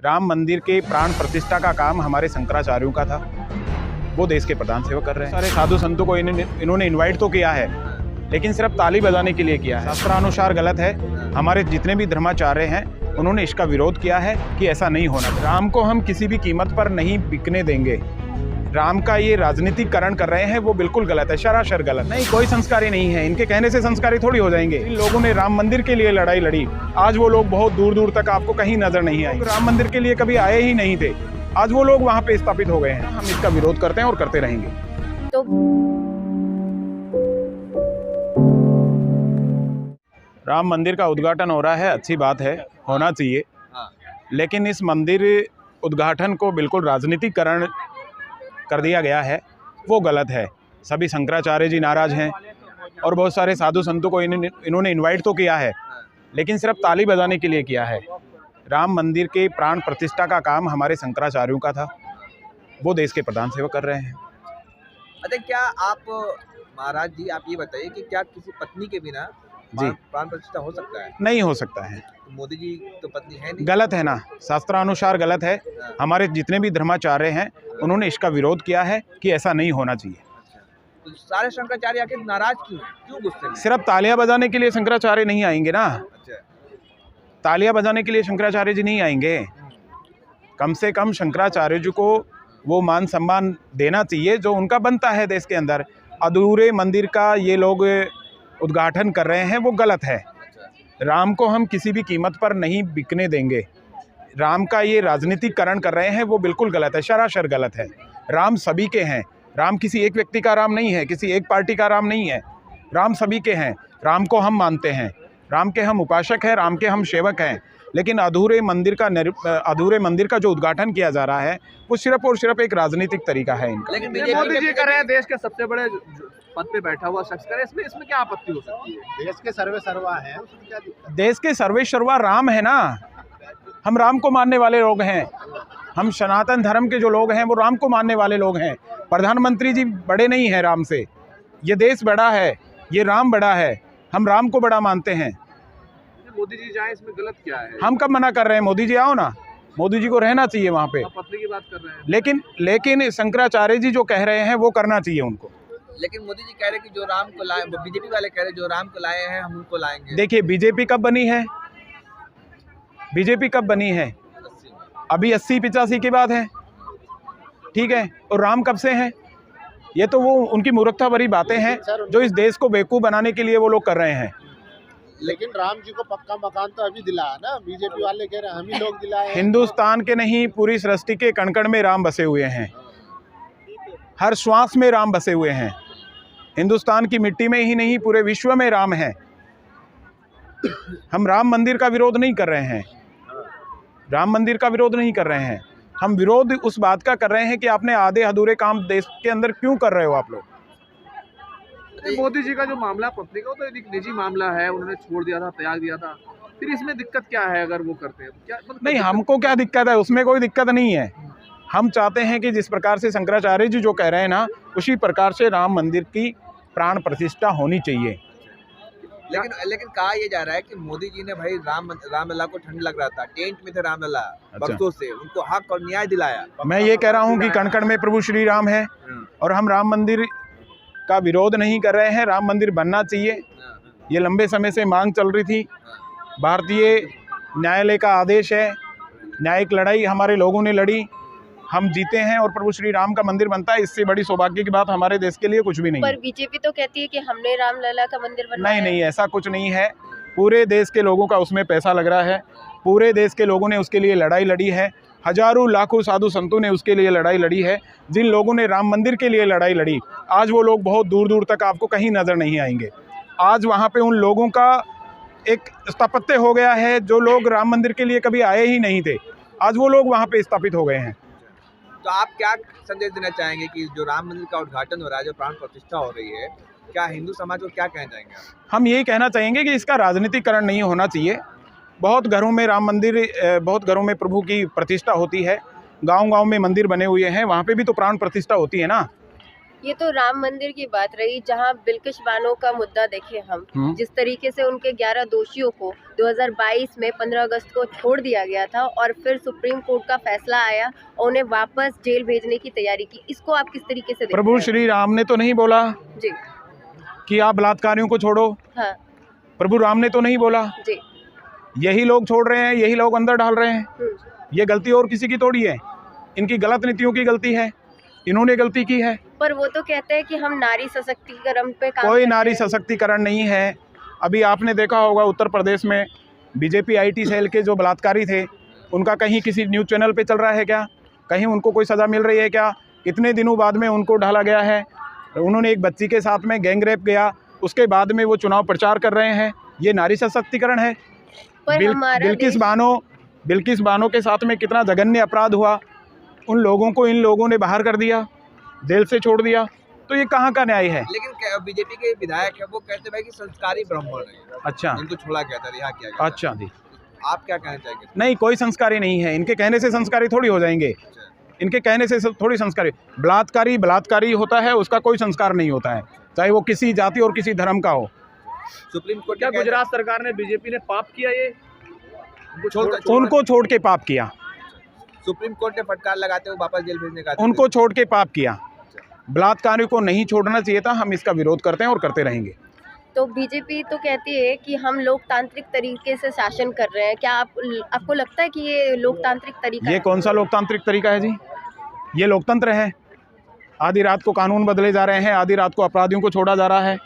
राम मंदिर के प्राण प्रतिष्ठा का काम हमारे शंकराचार्यों का था। वो देश के प्रधान सेवक कर रहे हैं। सारे साधु संतों को इन्होंने इनवाइट तो किया है, लेकिन सिर्फ ताली बजाने के लिए किया है। शास्त्रानुसार गलत है। हमारे जितने भी धर्माचार्य हैं उन्होंने इसका विरोध किया है कि ऐसा नहीं होना। राम को हम किसी भी कीमत पर नहीं बिकने देंगे। राम का ये राजनीतिकरण कर रहे हैं वो बिल्कुल गलत है, सरासर गलत। नहीं, कोई संस्कारी नहीं है। इनके कहने से संस्कारी थोड़ी हो जाएंगे। इन लोगों ने राम मंदिर के लिए लड़ाई लड़ी, आज वो लोग बहुत दूर दूर तक आपको कहीं नजर नहीं आए। राम मंदिर के लिए कभी आए ही नहीं थे, आज वो लोग वहाँ पे स्थापित हो गए हैं। हम इसका विरोध करते हैं और करते रहेंगे। तो राम मंदिर का उद्घाटन हो रहा है, अच्छी बात है, होना चाहिए। लेकिन इस मंदिर उद्घाटन को बिल्कुल राजनीतिकरण कर दिया गया है, वो गलत है। सभी शंकराचार्य जी नाराज हैं और बहुत सारे साधु संतों को इन्होंने इनवाइट तो किया है, लेकिन सिर्फ ताली बजाने के लिए किया है। राम मंदिर के प्राण प्रतिष्ठा का काम हमारे शंकराचार्यों का था। वो देश के प्रधान सेवक कर रहे हैं। अच्छा, क्या आप महाराज जी आप ये बताइए कि क्या किसी पत्नी के बिना जी प्राण प्रतिष्ठा हो सकता है? नहीं हो सकता है। तो मोदी जी तो पत्नी है नहीं। गलत है ना, शास्त्रानुसार गलत है। हमारे जितने भी धर्माचार्य हैं उन्होंने इसका विरोध किया है कि ऐसा नहीं होना चाहिए। तो सारे शंकराचार्य आखिर नाराज क्यों हैं? क्यों गुस्से में? सिर्फ तालियां बजाने के लिए शंकराचार्य नहीं आएंगे ना। अच्छा, तालियां बजाने के लिए शंकराचार्य जी नहीं आएंगे। कम से कम शंकराचार्य जी को वो मान सम्मान देना चाहिए जो उनका बनता है देश के अंदर। अधूरे मंदिर का ये लोग उद्घाटन कर रहे हैं, वो गलत है। राम को हम किसी भी कीमत पर नहीं बिकने देंगे। राम का ये राजनीतिकरण कर रहे हैं वो बिल्कुल गलत है, सरासर गलत है। राम सभी के हैं। राम किसी एक व्यक्ति का राम नहीं है, किसी एक पार्टी का राम नहीं है। राम सभी के हैं। राम को हम मानते हैं, राम के हम उपासक हैं, राम के हम सेवक हैं। लेकिन अधूरे मंदिर का जो उद्घाटन किया जा रहा है वो सिर्फ और सिर्फ एक राजनीतिक तरीका है इनका। लेकिन मोदी जी कर रहे हैं, देश के सबसे बड़े पद पे बैठा हुआ शख्स करे, इसमें क्या आपत्ति हो सकती है? देश के सर्वे सर्वा है, उसमें क्या दिक्कत? देश के सर्वे सर्वा राम है ना। हम राम को मानने वाले लोग हैं। हम सनातन धर्म के जो लोग हैं वो राम को मानने वाले लोग हैं। प्रधानमंत्री जी बड़े नहीं हैं राम से। ये देश बड़ा है, ये राम बड़ा है। हम राम को बड़ा मानते हैं। मोदी जी जाए, इसमें गलत क्या है? हम कब मना कर रहे हैं? मोदी जी आओ ना, मोदी जी को रहना चाहिए वहाँ पे। आप पत्नी की बात कर रहे हैं, लेकिन शंकराचार्य जी जो कह रहे हैं वो करना चाहिए उनको। लेकिन मोदी जी कह रहे हैं कि जो राम को लाए, बीजेपी वाले कह रहे हैं जो राम को लाए हैं हम उनको लाएंगे। देखिए, बीजेपी कब बनी है? बीजेपी कब बनी है? अभी 80-85 की बात है, ठीक है। और राम कब से हैं? ये तो वो उनकी मूर्खता भरी बातें हैं जो इस देश को बेवकूफ़ बनाने के लिए वो लोग कर रहे हैं। लेकिन राम जी को पक्का मकान तो अभी दिला है ना, बीजेपी वाले कह रहे हैं हम ही लोग दिलाए हैं। हिंदुस्तान के नहीं, पूरी सृष्टि के कण कण में राम बसे हुए हैं। हर श्वास में राम बसे हुए हैं। हिंदुस्तान की मिट्टी में ही नहीं, पूरे विश्व में राम है। हम राम मंदिर का विरोध नहीं कर रहे हैं। राम मंदिर का विरोध नहीं कर रहे हैं। हम विरोध उस बात का कर रहे हैं कि आपने आधे अधूरे काम देश के अंदर क्यों कर रहे हो आप लोग। मोदी जी का जो मामला पत्नी का, तो एक निजी मामला है, उन्होंने छोड़ दिया था, त्याग दिया था। फिर इसमें दिक्कत क्या है अगर वो करते हैं? क्या नहीं, हमको क्या दिक्कत है? उसमें कोई दिक्कत नहीं है। हम चाहते हैं कि जिस प्रकार से शंकराचार्य जी जो कह रहे हैं ना, उसी प्रकार से राम मंदिर की प्राण प्रतिष्ठा होनी चाहिए। लेकिन कहा यह जा रहा है कि मोदी जी ने भाई रामलला को ठंड लग रहा था, टेंट में थे रामलला, भक्तों से उनको हक और न्याय दिलाया। मैं ये कह रहा हूँ कि कण कण में प्रभु श्री राम है और हम राम मंदिर का विरोध नहीं कर रहे हैं। राम मंदिर बनना चाहिए, ये लंबे समय से मांग चल रही थी। भारतीय न्यायालय का आदेश है, न्यायिक लड़ाई हमारे लोगों ने लड़ी, हम जीते हैं और प्रभु श्री राम का मंदिर बनता है। इससे बड़ी सौभाग्य की बात हमारे देश के लिए कुछ भी नहीं है। पर बीजेपी तो कहती है कि हमने रामलला का मंदिर बनाया। नहीं, ऐसा कुछ नहीं है। पूरे देश के लोगों का उसमें पैसा लग रहा है। पूरे देश के लोगों ने उसके लिए लड़ाई लड़ी है। हजारों लाखों साधु संतों ने उसके लिए लड़ाई लड़ी है। जिन लोगों ने राम मंदिर के लिए लड़ाई लड़ी, आज वो लोग बहुत दूर दूर तक आपको कहीं नज़र नहीं आएंगे। आज वहाँ पे उन लोगों का एक स्थापत्य हो गया है। जो लोग राम मंदिर के लिए कभी आए ही नहीं थे, आज वो लोग वहाँ पे स्थापित हो गए हैं। तो आप क्या संदेश देना चाहेंगे कि जो राम मंदिर का उद्घाटन हो रहा है, जो प्राण प्रतिष्ठा हो रही है, क्या हिंदू समाज को क्या कहना चाहेंगे? हम यही कहना चाहेंगे कि इसका राजनीतिकरण नहीं होना चाहिए। बहुत घरों में राम मंदिर, बहुत घरों में प्रभु की प्रतिष्ठा होती है। गांव-गांव में मंदिर बने हुए हैं, वहाँ पे भी तो प्राण प्रतिष्ठा होती है ना। ये तो राम मंदिर की बात रही, जहां बिल्किश बानो का मुद्दा देखे हम, जिस तरीके से उनके 11 दोषियों को 2022 में 15 अगस्त को छोड़ दिया गया था और फिर सुप्रीम कोर्ट का फैसला आया और उन्हें वापस जेल भेजने की तैयारी की, इसको आप किस तरीके से देखते प्रभु हैं? श्री राम ने तो नहीं बोला जी कि आप बलात्कारियों को छोड़ो, हाँ प्रभु राम ने तो नहीं बोला, जी यही लोग छोड़ रहे हैं, यही लोग अंदर डाल रहे हैं। ये गलती और किसी की थोड़ी है, इनकी गलत नीतियों की गलती है, इन्होंने गलती की है। पर वो तो कहते हैं कि हम नारी सशक्तिकरण पे काम कोई कर नारी रहे हैं। सशक्तिकरण नहीं है। अभी आपने देखा होगा उत्तर प्रदेश में बीजेपी आईटी सेल के जो बलात्कारी थे, उनका कहीं किसी न्यूज़ चैनल पे चल रहा है क्या? कहीं उनको कोई सज़ा मिल रही है क्या? कितने दिनों बाद में उनको ढाला गया है। उन्होंने एक बच्ची के साथ में गैंग रेप किया, उसके बाद में वो चुनाव प्रचार कर रहे हैं। ये नारी सशक्तिकरण है? पर हमारा बिल्किस बानो के साथ में कितना जघन्य अपराध हुआ, उन लोगों को इन लोगों ने बाहर कर दिया, जेल से छोड़ दिया, तो ये कहाँ का न्याय है? लेकिन बीजेपी के विधायक है वो कहते भाई कि संस्कारी ब्राह्मण है, अच्छा इनको छोड़ा गया था, रिहा किया गया था। अच्छा जी, आप क्या कहना चाहेंगे? नहीं कोई संस्कारी नहीं है, इनके कहने से संस्कारी थोड़ी हो जाएंगे, इनके कहने से थोड़ी संस्कारी। बलात्कारी होता है, उसका कोई संस्कार नहीं होता है, चाहे वो किसी जाति और किसी धर्म का हो। सुप्रीम कोर्ट क्या गुजरात सरकार ने, बीजेपी ने पाप किया ये? उनको छोड़ के पाप किया, सुप्रीम कोर्ट ने फटकार लगाते हुए वापस जेल भेजने का उनको छोड़ के पाप किया। बलात्कारियों को नहीं छोड़ना चाहिए था, हम इसका विरोध करते हैं और करते रहेंगे। तो बीजेपी तो कहती है कि हम लोकतांत्रिक तरीके से शासन कर रहे हैं, क्या आपको लगता है कि ये लोकतांत्रिक तरीका ये है? कौन सा लोकतांत्रिक तरीका है जी? ये लोकतंत्र है? आधी रात को कानून बदले जा रहे हैं, आधी रात को अपराधियों को छोड़ा जा रहा है।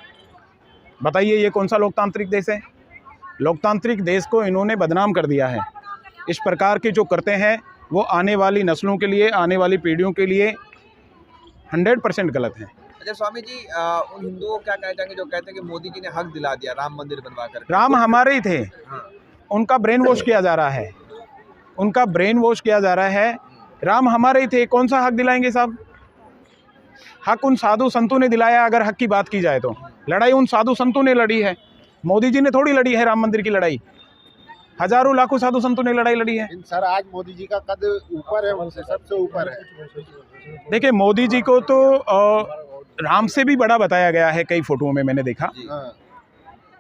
बताइए ये कौन सा लोकतांत्रिक देश है? लोकतांत्रिक देश को इन्होंने बदनाम कर दिया है। इस प्रकार के जो करते हैं वो आने वाली नस्लों के लिए, आने वाली पीढ़ियों के लिए 100% गलत है। अच्छा स्वामी जी, उन हिंदुओं को क्या कहना चाहेंगे जो कहते हैं कि मोदी जी ने हक दिला दिया राम मंदिर बनवा कर? राम हमारे ही थे, हाँ। उनका ब्रेन वॉश किया जा रहा है, उनका ब्रेन वॉश किया जा रहा है। राम हमारे ही थे, कौन सा हक दिलाएंगे साहब? हक उन साधु संतों ने दिलाया। अगर हक की बात की जाए तो लड़ाई उन साधु संतों ने लड़ी है, मोदी जी ने थोड़ी लड़ी है राम मंदिर की लड़ाई। हजारों लाखों साधु संतों ने लड़ाई लड़ी है। सर आज मोदी जी का कद ऊपर है, उनसे सबसे ऊपर है। देखिए मोदी जी को तो राम से भी बड़ा बताया गया है, कई फोटोओं में मैंने देखा,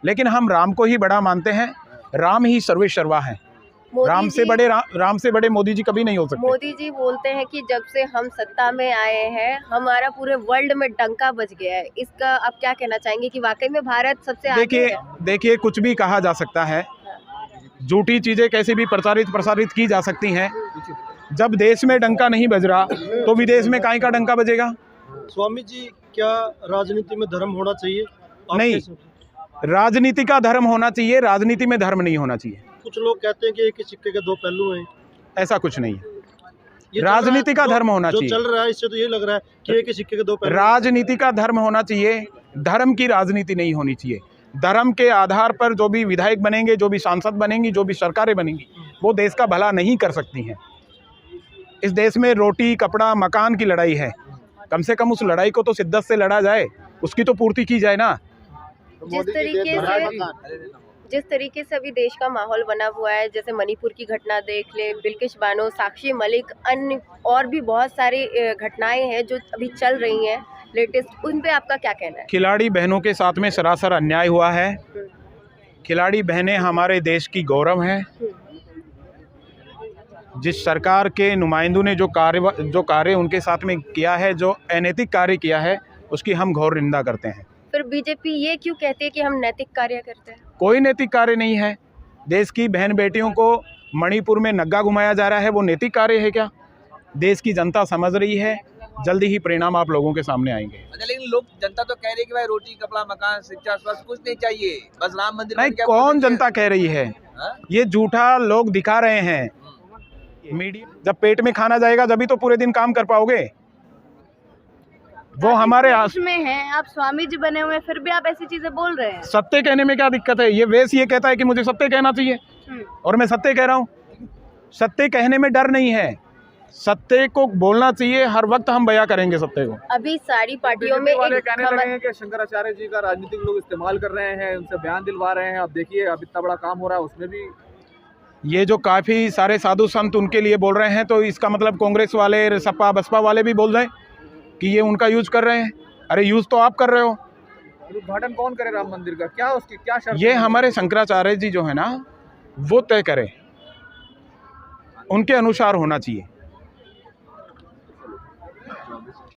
लेकिन हम राम को ही बड़ा मानते हैं। राम ही सर्वे सर्वा है, राम से बड़े मोदी जी कभी नहीं हो सकते। मोदी जी बोलते हैं कि जब से हम सत्ता में आए हैं हमारा पूरे वर्ल्ड में डंका बज गया है, इसका आप क्या कहना चाहेंगे कि वाकई में भारत सबसे आगे है? देखिए कुछ भी कहा जा सकता है, झूठी चीज़ें कैसे भी प्रसारित की जा सकती हैं। जब देश में डंका नहीं बज रहा तो विदेश में काहे का डंका बजेगा? स्वामी जी क्या राजनीति में धर्म होना चाहिए? नहीं, राजनीति का धर्म होना चाहिए, राजनीति में धर्म नहीं होना चाहिए। कुछ लोग कहते हैं कि एक ही सिक्के के दो पहलू हैं। ऐसा कुछ नहीं है, राजनीति का धर्म होना चाहिए। जो चल रहा है इससे तो ये लग रहा है कि एक ही सिक्के के दो पहलू। राजनीति का धर्म होना चाहिए, धर्म की राजनीति नहीं होनी चाहिए। धर्म के आधार पर जो भी विधायक बनेंगे, जो भी सांसद बनेंगी, जो भी सरकारें बनेंगी, वो देश का भला नहीं कर सकती हैं। इस देश में रोटी कपड़ा मकान की लड़ाई है, कम से कम उस लड़ाई को तो शिद्दत से लड़ा जाए, उसकी तो पूर्ति की जाए ना। जिस तरीके से अभी देश का माहौल बना हुआ है, जैसे मणिपुर की घटना देख ले, बिल्किश बानो, साक्षी मलिक, अन्य और भी बहुत सारी घटनाएं हैं जो अभी चल रही हैं लेटेस्ट, उन पे आपका क्या कहना है? खिलाड़ी बहनों के साथ में सरासर अन्याय हुआ है। खिलाड़ी बहनें हमारे देश की गौरव हैं। जिस सरकार के नुमाइंदों ने जो कार्य उनके साथ में किया है, जो अनैतिक कार्य किया है, उसकी हम घोर निंदा करते हैं। फिर बीजेपी ये क्यों कहती है कि हम नैतिक कार्य करते हैं? कोई नैतिक कार्य नहीं है। देश की बहन बेटियों को मणिपुर में नग्गा घुमाया जा रहा है, वो नैतिक कार्य है क्या? देश की जनता समझ रही है, जल्दी ही परिणाम आप लोगों के सामने आएंगे। लेकिन लोग जनता तो कह रही है कि भाई रोटी कपड़ा मकान शिक्षा स्वास्थ्य कुछ नहीं चाहिए, बस राम मंदिर। नहीं, कौन जनता कह रही है? ये झूठा लोग दिखा रहे हैं मीडिया। जब पेट में खाना जाएगा जब ही तो पूरे दिन काम कर पाओगे। वो हमारे में है, आप स्वामी जी बने हुए फिर भी आप ऐसी चीजें बोल रहे हैं। सत्य कहने में क्या दिक्कत है? ये वेश ये कहता है कि मुझे सत्य कहना चाहिए और मैं सत्य कह रहा हूँ। सत्य कहने में डर नहीं है, सत्य को बोलना चाहिए, हर वक्त हम बयां करेंगे सत्य को। अभी सारी पार्टियों में वाले कहने लगे हैं कि शंकराचार्य जी का राजनीतिक लोग इस्तेमाल कर रहे हैं, उनसे बयान दिलवा रहे हैं। अब देखिए अब इतना बड़ा काम हो रहा है, उसमें भी ये जो काफ़ी सारे साधु संत उनके लिए बोल रहे हैं, तो इसका मतलब कांग्रेस वाले, सपा बसपा वाले भी बोल रहे हैं कि ये उनका यूज कर रहे हैं। अरे यूज़ तो आप कर रहे हो। उद्घाटन कौन करे राम मंदिर का? क्या उसकी क्या शर्त ये है? हमारे शंकराचार्य जी जो है ना, वो तय करें, उनके अनुसार होना चाहिए।